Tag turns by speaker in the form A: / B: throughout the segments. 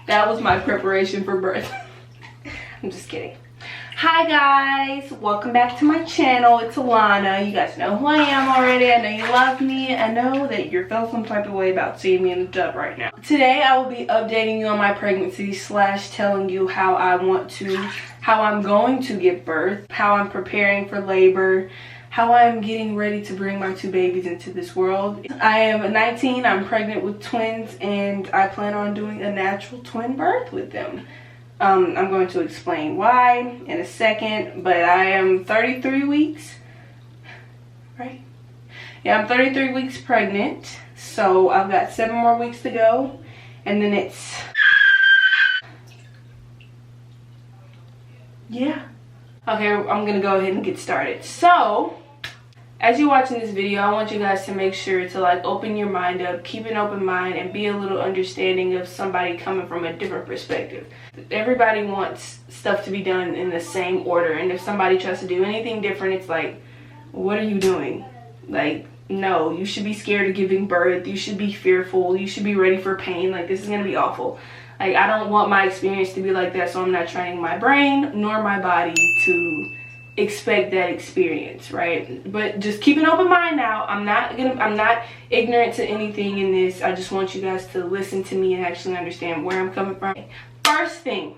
A: That was my preparation for birth. I'm just kidding. Hi guys, welcome back to my channel. It's Alana. You guys know who I am already. I know you love me. I know that you're feeling some type of way about seeing me in the tub right now. Today I will be updating you on my pregnancy / telling you how I'm going to give birth, how I'm preparing for labor, how I'm getting ready to bring my 2 babies into this world. I am 19, I'm pregnant with twins, and I plan on doing a natural twin birth with them. I'm going to explain why in a second, but I am 33 weeks, right? Yeah, I'm 33 weeks pregnant, so I've got 7 more weeks to go, and then it's, yeah. Okay, I'm gonna go ahead and get started. So, as you're watching this video, I want you guys to make sure to like open your mind up, keep an open mind, and be a little understanding of somebody coming from a different perspective. Everybody wants stuff to be done in the same order, and if somebody tries to do anything different, it's like, what are you doing? Like, no, you should be scared of giving birth. You should be fearful. You should be ready for pain. Like, this is gonna be awful. Like, I don't want my experience to be like that, so I'm not training my brain nor my body to expect that experience, right? But just keep an open mind now. I'm not ignorant to anything in this. I just want you guys to listen to me and actually understand where I'm coming from. First thing,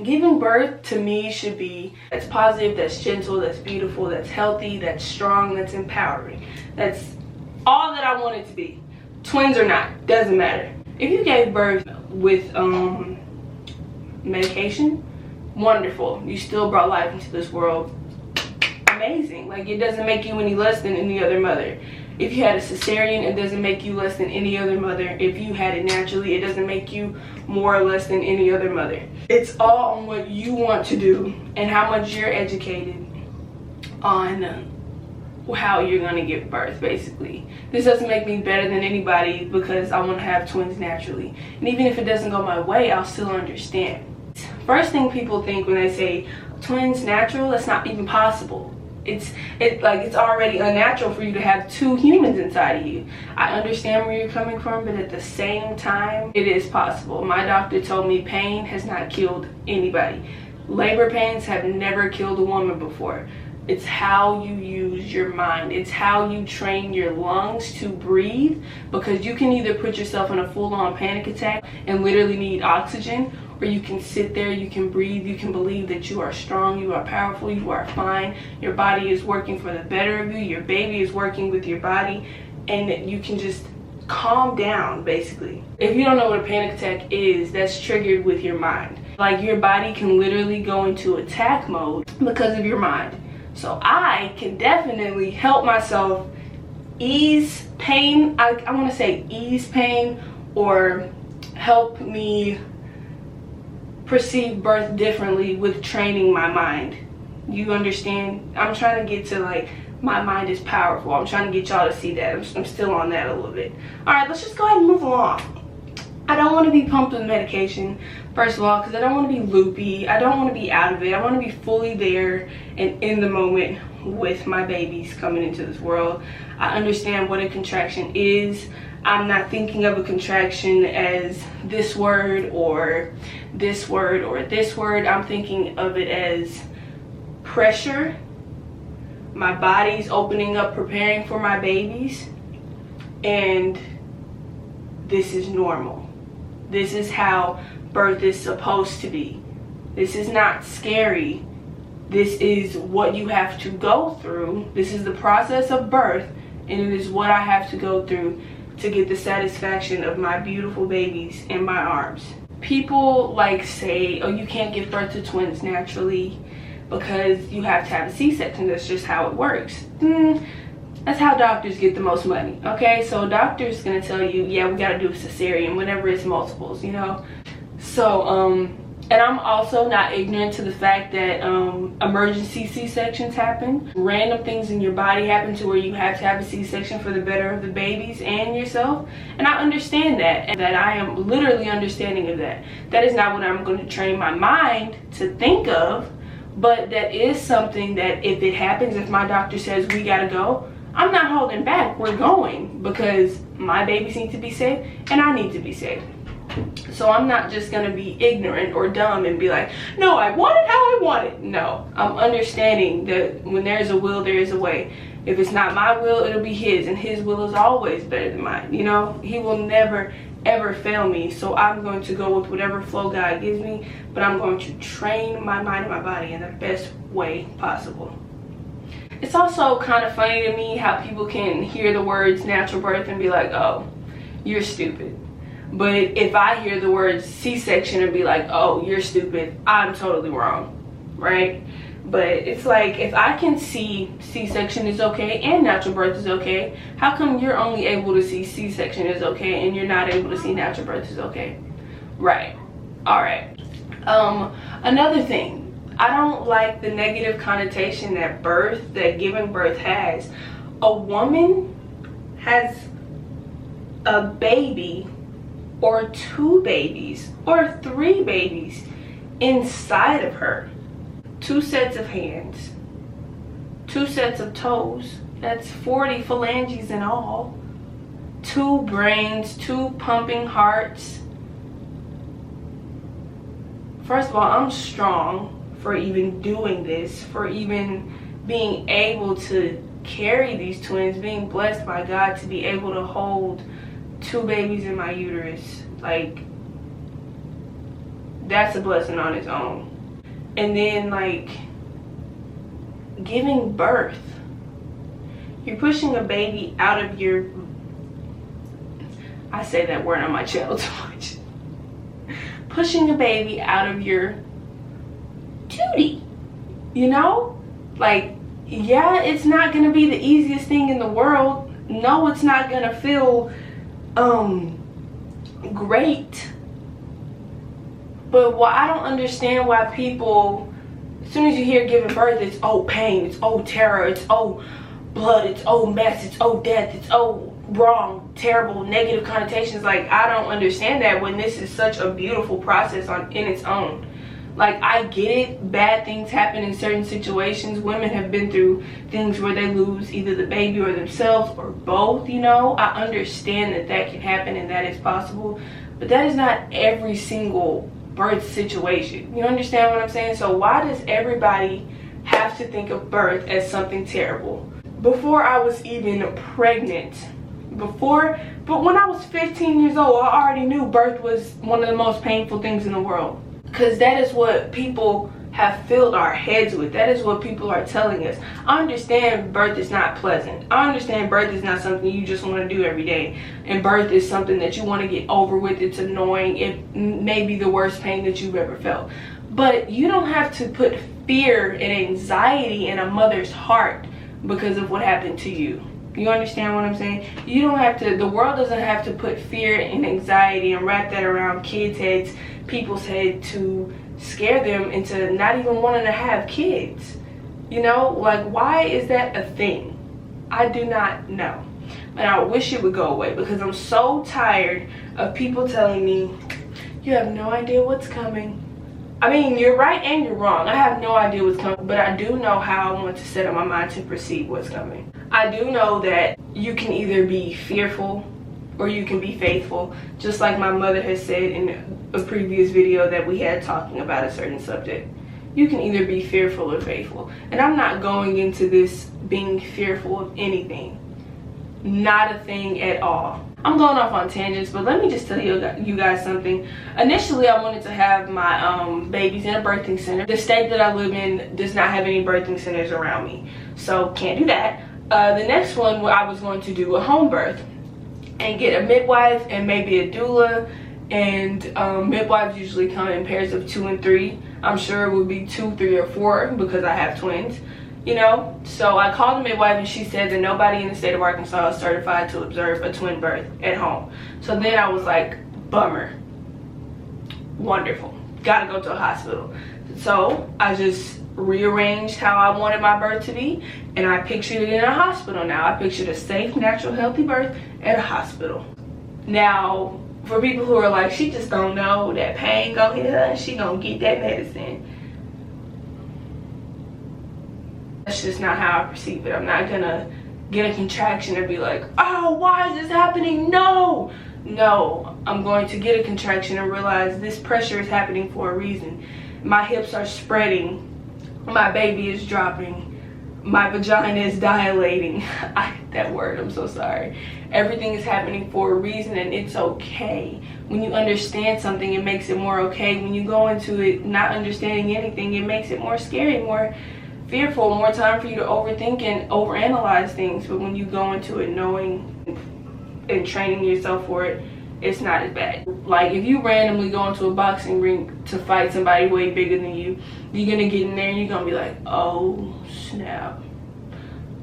A: giving birth to me should be that's positive, that's gentle, that's beautiful, that's healthy, that's strong, that's empowering. That's all that I want it to be. Twins or not, doesn't matter. If you gave birth with medication, wonderful. You still brought life into this world. Amazing. Like, it doesn't make you any less than any other mother. If you had a cesarean, it doesn't make you less than any other mother. If you had it naturally, it doesn't make you more or less than any other mother. It's all on what you want to do and how much you're educated on how you're going to give birth, basically. This doesn't make me better than anybody because I want to have twins naturally. And even if it doesn't go my way, I'll still understand. First thing people think when they say twins natural, that's not even possible. It's already unnatural for you to have 2 humans inside of you. I understand where you're coming from, but at the same time, it is possible. My doctor told me pain has not killed anybody. Labor pains have never killed a woman before. It's how you use your mind. It's how you train your lungs to breathe, because you can either put yourself in a full-on panic attack and literally need oxygen, or you can sit there, you can breathe, you can believe that you are strong, you are powerful, you are fine, your body is working for the better of you, your baby is working with your body, and you can just calm down, basically. If you don't know what a panic attack is, that's triggered with your mind. Like, your body can literally go into attack mode because of your mind. So I can definitely help myself ease pain. I want to say ease pain, or help me perceive birth differently with training my mind. You understand? I'm trying to get to, like, my mind is powerful. I'm trying to get y'all to see that. I'm still on that a little bit. All right, let's just go ahead and move along. I don't want to be pumped with medication, first of all, because I don't want to be loopy. I don't want to be out of it. I want to be fully there and in the moment with my babies coming into this world. I understand what a contraction is. I'm not thinking of a contraction as this word or this word or this word. I'm thinking of it as pressure. My body's opening up, preparing for my babies, and this is normal. This is how birth is supposed to be. This is not scary. This is what you have to go through. This is the process of birth, and it is what I have to go through to get the satisfaction of my beautiful babies in my arms. People like say, oh, you can't give birth to twins naturally because you have to have a C-section. That's just how it works. That's how doctors get the most money, okay? So doctor's gonna tell you, yeah, we gotta do a cesarean whenever it's multiples, you know? So, and I'm also not ignorant to the fact that emergency C-sections happen. Random things in your body happen to where you have to have a C-section for the better of the babies and yourself. And I understand that, and that I am literally understanding of that. That is not what I'm going to train my mind to think of, but that is something that if it happens, if my doctor says we gotta go, I'm not holding back. We're going, because my babies need to be safe and I need to be safe. So I'm not just gonna be ignorant or dumb and be like, no, I want it how I want it. No, I'm understanding that when there's a will, there is a way. If it's not my will, it'll be his, and his will is always better than mine. You know, he will never ever fail me. So I'm going to go with whatever flow God gives me, but I'm going to train my mind and my body in the best way possible. It's also kind of funny to me how people can hear the words natural birth and be like, oh, you're stupid. But if I hear the words C-section and be like, oh, you're stupid, I'm totally wrong, right? But it's like, if I can see C-section is okay and natural birth is okay, how come you're only able to see C-section is okay and you're not able to see natural birth is okay? Right. All right. Another thing, I don't like the negative connotation that giving birth has. A woman has a baby or 2 babies or 3 babies inside of her. 2 sets of hands, 2 sets of toes, that's 40 phalanges in all, 2 brains, 2 pumping hearts. First of all, I'm strong for even doing this, for even being able to carry these twins, being blessed by God to be able to hold 2 babies in my uterus. Like, that's a blessing on its own. And then, like, giving birth, you're pushing a baby out of your, I say that word on my channel too much, pushing a baby out of your tootie, you know? Like, yeah, it's not gonna be the easiest thing in the world. No, it's not gonna feel great. But I don't understand why people, as soon as you hear giving birth, it's oh pain, it's oh terror, it's oh blood, it's oh mess, it's oh death, it's oh wrong, terrible, negative connotations. Like, I don't understand that when this is such a beautiful process in its own. Like, I get it, bad things happen in certain situations. Women have been through things where they lose either the baby or themselves or both, you know. I understand that can happen and that is possible, but that is not every single birth situation. You understand what I'm saying? So why does everybody have to think of birth as something terrible? Before I was even pregnant, but when I was 15 years old, I already knew birth was one of the most painful things in the world. Because that is what people have filled our heads with. That is what people are telling us. I understand birth is not pleasant. I understand birth is not something you just want to do every day. And birth is something that you want to get over with. It's annoying. It may be the worst pain that you've ever felt. But you don't have to put fear and anxiety in a mother's heart because of what happened to you. You understand what I'm saying? You don't have to, the world doesn't have to put fear and anxiety and wrap that around kids' heads, people's head, to scare them into not even wanting to have kids. You know, like, why is that a thing? I do not know. And I wish it would go away, because I'm so tired of people telling me, you have no idea what's coming. I mean, you're right and you're wrong. I have no idea what's coming, but I do know how I want to set up my mind to perceive what's coming. I do know that you can either be fearful or you can be faithful, just like my mother has said in a previous video that we had talking about a certain subject. You can either be fearful or faithful. And I'm not going into this being fearful of anything. Not a thing at all. I'm going off on tangents, but let me just tell you guys something. Initially, I wanted to have my babies in a birthing center. The state that I live in does not have any birthing centers around me, so can't do that. The next one, I was going to do a home birth and get a midwife and maybe a doula. And midwives usually come in pairs of 2 and 3. I'm sure it would be 2, 3, or 4 because I have twins, you know. So I called the midwife and she said that nobody in the state of Arkansas is certified to observe a twin birth at home. So then I was like, bummer, wonderful, gotta go to a hospital. So I just rearranged how I wanted my birth to be, and I pictured it in a hospital. Now I pictured a safe, natural, healthy birth at a hospital. Now, for people who are like, she just don't know that pain gonna hit her and she gonna get that medicine, that's just not how I perceive it. I'm not gonna get a contraction and be like, oh, why is this happening? No, No, I'm going to get a contraction and realize this pressure is happening for a reason. My hips are spreading, my baby is dropping, my vagina is dilating. That word, I'm so sorry. Everything is happening for a reason, and it's okay. When you understand something, it makes it more okay. When you go into it not understanding anything, it makes it more scary, more fearful, more time for you to overthink and overanalyze things. But when you go into it knowing and training yourself for it, it's not as bad. Like if you randomly go into a boxing ring to fight somebody way bigger than you, you're gonna get in there and you're gonna be like, oh snap,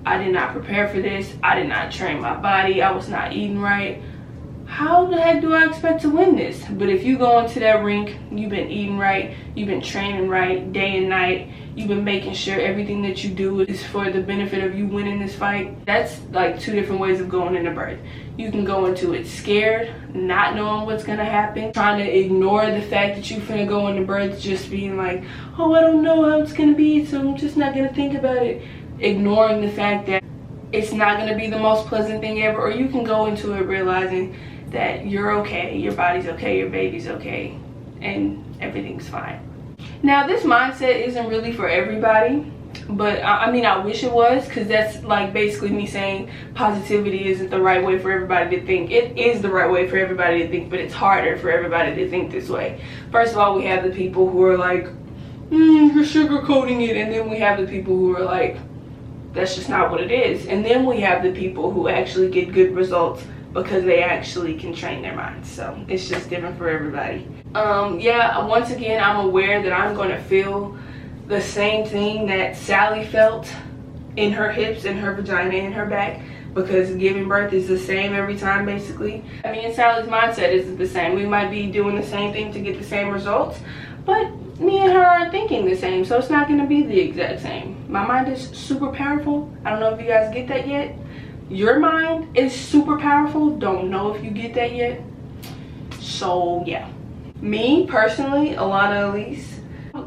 A: I did not prepare for this, I did not train my body, I was not eating right. How the heck do I expect to win this? But if you go into that rink, you've been eating right, you've been training right day and night, you've been making sure everything that you do is for the benefit of you winning this fight. That's like two different ways of going into birth. You can go into it scared, not knowing what's gonna happen, trying to ignore the fact that you finna go into birth, just being like, oh, I don't know how it's gonna be, so I'm just not gonna think about it. Ignoring the fact that it's not gonna be the most pleasant thing ever. Or you can go into it realizing that you're okay, your body's okay, your baby's okay, and everything's fine. Now this mindset isn't really for everybody, but I mean, I wish it was, because that's like basically me saying positivity isn't the right way for everybody to think. It is the right way for everybody to think, but it's harder for everybody to think this way. First of all, we have the people who are like, you're sugarcoating it, and then we have the people who are like, that's just not what it is. And then we have the people who actually get good results because they actually can train their minds. So it's just different for everybody. Yeah, once again, I'm aware that I'm going to feel the same thing that Sally felt in her hips, in her vagina, in her back, because giving birth is the same every time basically. I mean, Sally's mindset isn't the same. We might be doing the same thing to get the same results, but me and her aren't thinking the same, so it's not going to be the exact same. My mind is super powerful. I don't know if you guys get that yet. Your mind is super powerful. Don't know if you get that yet. So yeah, me personally, Alana Elise,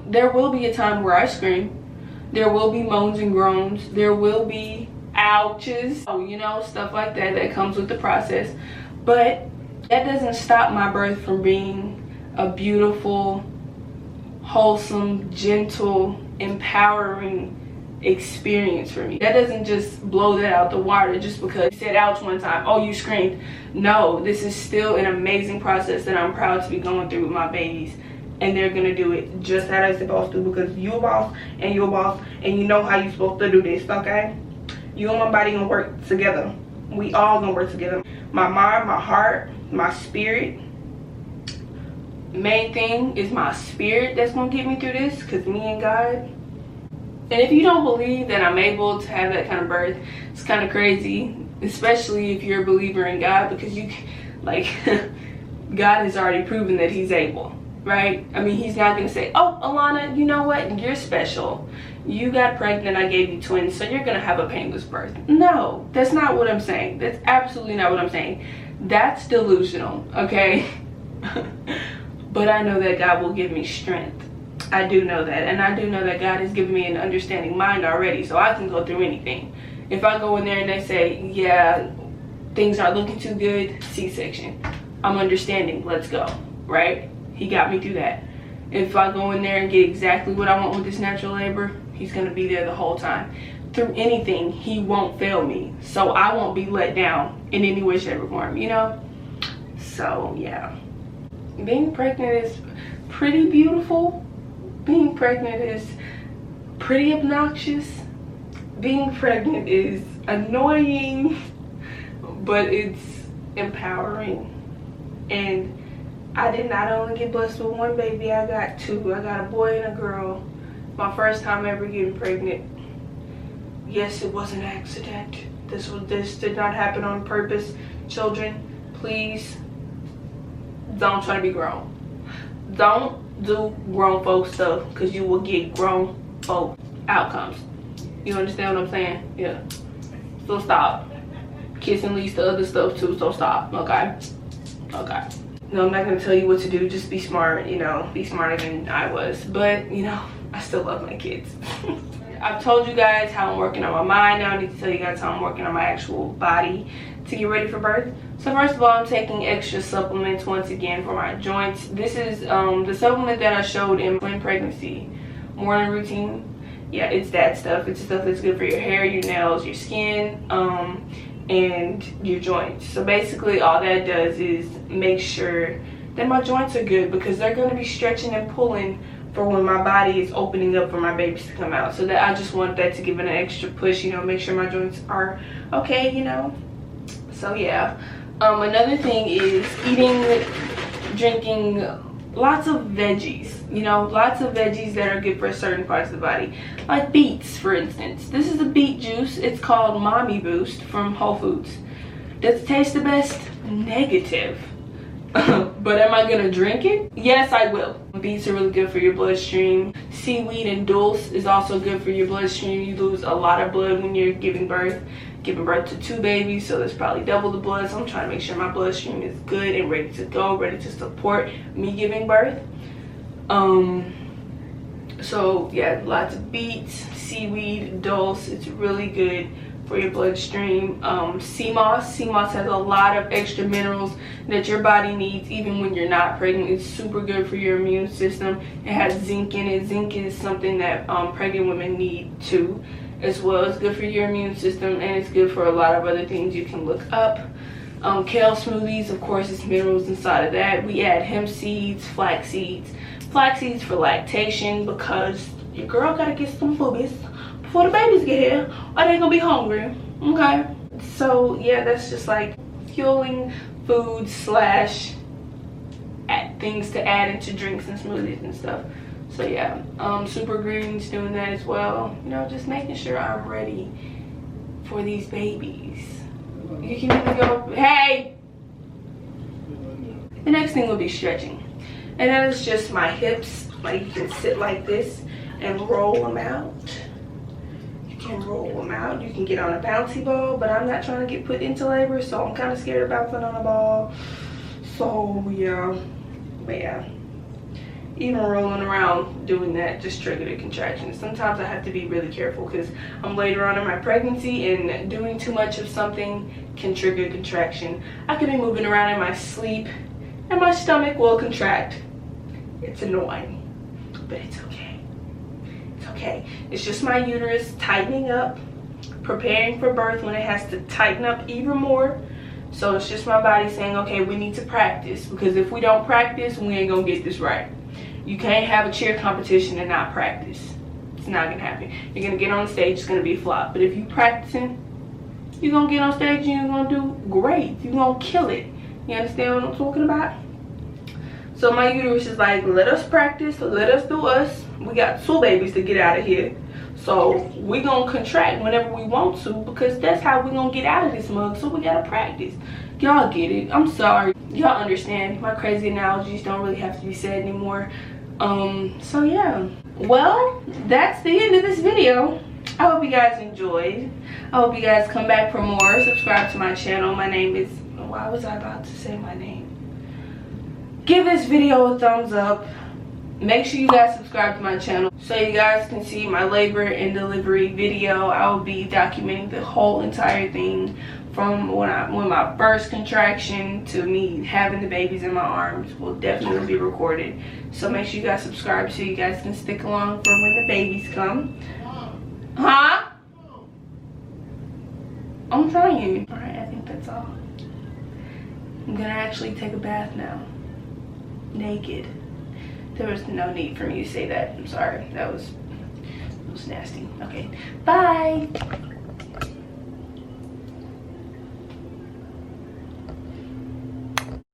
A: there will be a time where I scream. There will be moans and groans. There will be ouches, you know, stuff like that that comes with the process. But that doesn't stop my birth from being a beautiful, wholesome, gentle, empowering experience for me. That doesn't just blow that out the water just because you said ouch one time, oh you screamed. No, this is still an amazing process that I'm proud to be going through with my babies, and they're gonna do it just how they're supposed to, because you're a boss and you're a boss and you know how you're supposed to do this, okay? You and my body gonna work together. We all gonna work together. My mind, my heart, my spirit. Main thing is my spirit that's gonna get me through this, because me and God. And if you don't believe that I'm able to have that kind of birth, it's kind of crazy, especially if you're a believer in God, because you, like, God has already proven that he's able, right? I mean, he's not going to say, oh, Alana, you know what? You're special. You got pregnant, I gave you twins, so you're going to have a painless birth. No, that's not what I'm saying. That's absolutely not what I'm saying. That's delusional, okay? But I know that God will give me strength. I do know that, and I do know that God has given me an understanding mind already, so I can go through anything. If I go in there and they say, yeah, things aren't looking too good, C-section, I'm understanding, let's go, right? He got me through that. If I go in there and get exactly what I want with this natural labor, he's going to be there the whole time. Through anything, he won't fail me, so I won't be let down in any way, shape, or form, you know? So, yeah. Being pregnant is pretty beautiful. Being pregnant is pretty obnoxious. Being pregnant is annoying, but it's empowering. And I did not only get blessed with one baby, I got two. I got a boy and a girl. My first time ever getting pregnant. Yes, it was an accident. This did not happen on purpose. Children, please don't try to be grown. Don't do grown folk stuff, because you will get grown folk outcomes. You understand what I'm saying? Yeah. So stop. Kissing leads to other stuff too, so stop, okay? Okay. No, I'm not gonna tell you what to do. Just be smart, you know, be smarter than I was. But, you know, I still love my kids. I've told you guys how I'm working on my mind. Now I need to tell you guys how I'm working on my actual body. to get ready for birth. So first of all, I'm taking extra supplements once again for my joints. This is the supplement that I showed in pregnancy morning routine. Yeah, it's that stuff. It's stuff that's good for your hair, your nails, your skin, and your joints. So basically all that does is make sure that my joints are good, because they're going to be stretching and pulling for when my body is opening up for my babies to come out. So that I just want that to give it an extra push, you know, make sure my joints are okay, you know. So yeah, another thing is drinking lots of veggies, you know, lots of veggies that are good for certain parts of the body, like beets, for instance. This is a beet juice. It's called Mommy Boost from Whole Foods. Does it taste the best? Negative. But am I gonna drink it? Yes, I will. Beets are really good for your bloodstream. Seaweed and dulse is also good for your bloodstream. You lose a lot of blood when you're giving birth to 2 babies, so that's probably double the blood. So I'm trying to make sure my bloodstream is good and ready to go, ready to support me giving birth. So yeah, lots of beets, seaweed, dulse. It's really good for your bloodstream. Sea moss has a lot of extra minerals that your body needs even when you're not pregnant. It's super good for your immune system. It has zinc in it. Zinc is something that pregnant women need too, as well. It's good for your immune system, and it's good for a lot of other things you can look up. Kale smoothies, of course, it's minerals inside of that. We add hemp seeds, flax seeds for lactation, because your girl gotta get some boobies before the babies get here, or they gonna be hungry. Okay, so yeah, that's just like fueling food slash things to add into drinks and smoothies and stuff. So yeah, super greens, doing that as well, you know, just making sure I'm ready for these babies. You can even go, hey. The next thing will be stretching, and that is just my hips. Like, you can sit like this and roll them out. You can roll them out. You can get on a bouncy ball, but I'm not trying to get put into labor, so I'm kind of scared of bouncing on a ball. So yeah, but yeah, even rolling around doing that just triggered a contraction. Sometimes I have to be really careful because I'm later on in my pregnancy, and doing too much of something can trigger a contraction. I could be moving around in my sleep and my stomach will contract. It's annoying, but it's okay. It's okay. It's just my uterus tightening up, preparing for birth when it has to tighten up even more. So it's just my body saying, okay, we need to practice, because if we don't practice, we ain't gonna get this right. You can't have a cheer competition and not practice. It's not gonna happen. You're gonna get on the stage, it's gonna be a flop. But if you practicing, you're gonna get on stage and you're gonna do great. You're gonna kill it. You understand what I'm talking about? So my uterus is like, let us practice, let us do us. We got 2 babies to get out of here. So we gonna contract whenever we want to, because that's how we gonna get out of this mug. So we gotta practice. Y'all get it. I'm sorry. Y'all understand. My crazy analogies don't really have to be said anymore. So yeah. Well, that's the end of this video. I hope you guys enjoyed. I hope you guys come back for more. Subscribe to my channel. My name is, why was I about to say my name? Give this video a thumbs up. Make sure you guys subscribe to my channel so you guys can see my labor and delivery video. I will be documenting the whole entire thing, from when my first contraction to me having the babies in my arms will definitely be recorded. So make sure you guys subscribe so you guys can stick along for when the babies come. Huh? I'm trying. Alright, I think that's all. I'm gonna actually take a bath now. Naked. There was no need for me to say that. I'm sorry. That was nasty. Okay. Bye.